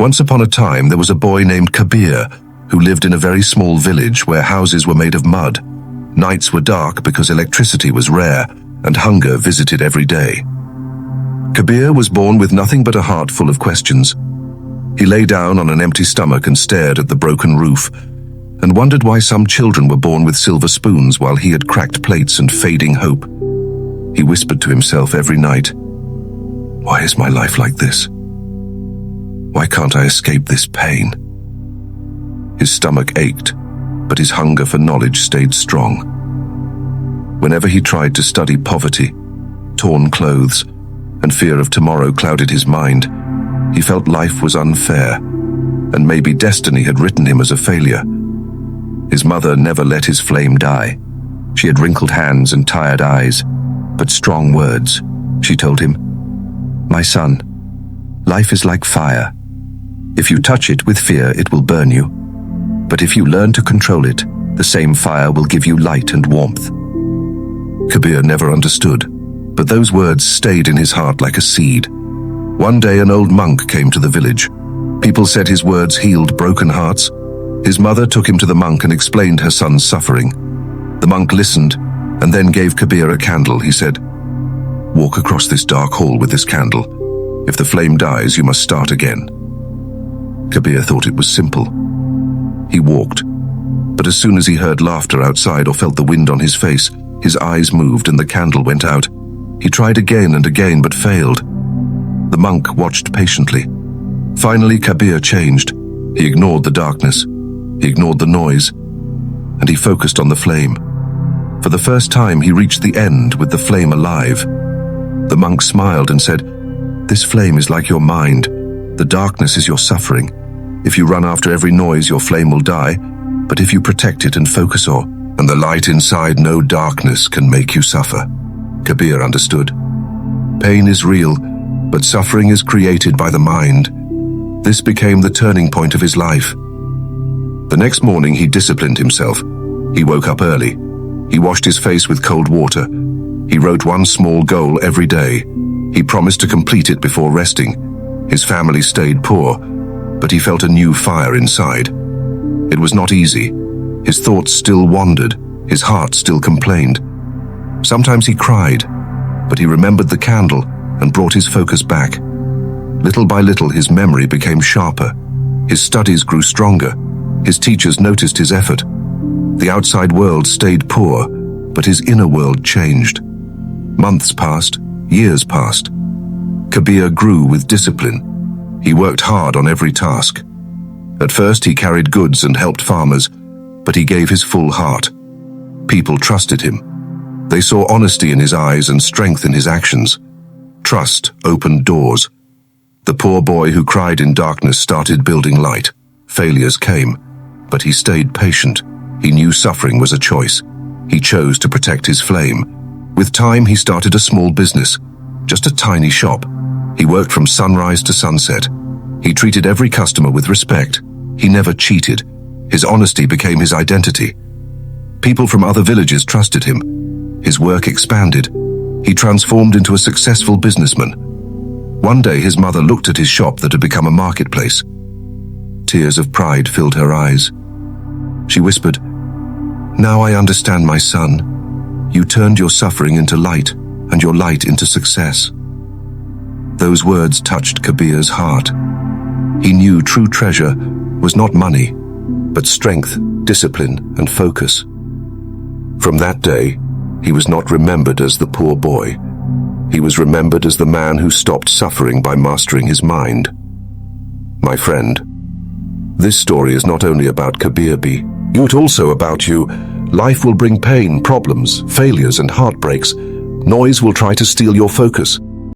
Once upon a time, there was a boy named Kabir who lived in a very small village where houses were made of mud. Nights were dark because electricity was rare, and hunger visited every day. Kabir was born with nothing but a heart full of questions. He lay down on an empty stomach and stared at the broken roof, and wondered why some children were born with silver spoons while he had cracked plates and fading hope. He whispered to himself every night, "Why is my life like this? Why can't I escape this pain?" His stomach ached, but his hunger for knowledge stayed strong. Whenever he tried to study poverty, torn clothes, and fear of tomorrow clouded his mind, he felt life was unfair, and maybe destiny had written him as a failure. His mother never let his flame die. She had wrinkled hands and tired eyes, but strong words. She told him, "My son, life is like fire. If you touch it with fear, it will burn you. But if you learn to control it, the same fire will give you light and warmth." Kabir never understood, but those words stayed in his heart like a seed. One day an old monk came to the village. People said his words healed broken hearts. His mother took him to the monk and explained her son's suffering. The monk listened and then gave Kabir a candle. He said, "Walk across this dark hall with this candle. If the flame dies, you must start again." Kabir thought it was simple. He walked, but as soon as he heard laughter outside or felt the wind on his face, his eyes moved and the candle went out. He tried again and again but failed. The monk watched patiently. Finally, Kabir changed. He ignored the darkness, he ignored the noise, and he focused on the flame. For the first time, he reached the end with the flame alive. The monk smiled and said, "This flame is like your mind. The darkness is your suffering. If you run after every noise, your flame will die. But if you protect it and focus on, and the light inside, no darkness can make you suffer." Kabir understood. Pain is real, but suffering is created by the mind. This became the turning point of his life. The next morning, he disciplined himself. He woke up early. He washed his face with cold water. He wrote one small goal every day. He promised to complete it before resting. His family stayed poor, but he felt a new fire inside. It was not easy. His thoughts still wandered. His heart still complained. Sometimes he cried, but he remembered the candle and brought his focus back. Little by little, his memory became sharper. His studies grew stronger. His teachers noticed his effort. The outside world stayed poor, but his inner world changed. Months passed, years passed. Kabir grew with discipline. He worked hard on every task. At first, he carried goods and helped farmers, but he gave his full heart. People trusted him. They saw honesty in his eyes and strength in his actions. Trust opened doors. The poor boy who cried in darkness started building light. Failures came, but he stayed patient. He knew suffering was a choice. He chose to protect his flame. With time, he started a small business, just a tiny shop. He worked from sunrise to sunset. He treated every customer with respect. He never cheated. His honesty became his identity. People from other villages trusted him. His work expanded. He transformed into a successful businessman. One day, his mother looked at his shop that had become a marketplace. Tears of pride filled her eyes. She whispered, "Now I understand, my son. You turned your suffering into light, and your light into success." Those words touched Kabir's heart. He knew true treasure was not money, but strength, discipline, and focus. From that day, he was not remembered as the poor boy. He was remembered as the man who stopped suffering by mastering his mind. My friend, this story is not only about Kabir B, it's also about you. Life will bring pain, problems, failures, and heartbreaks. Noise will try to steal your focus.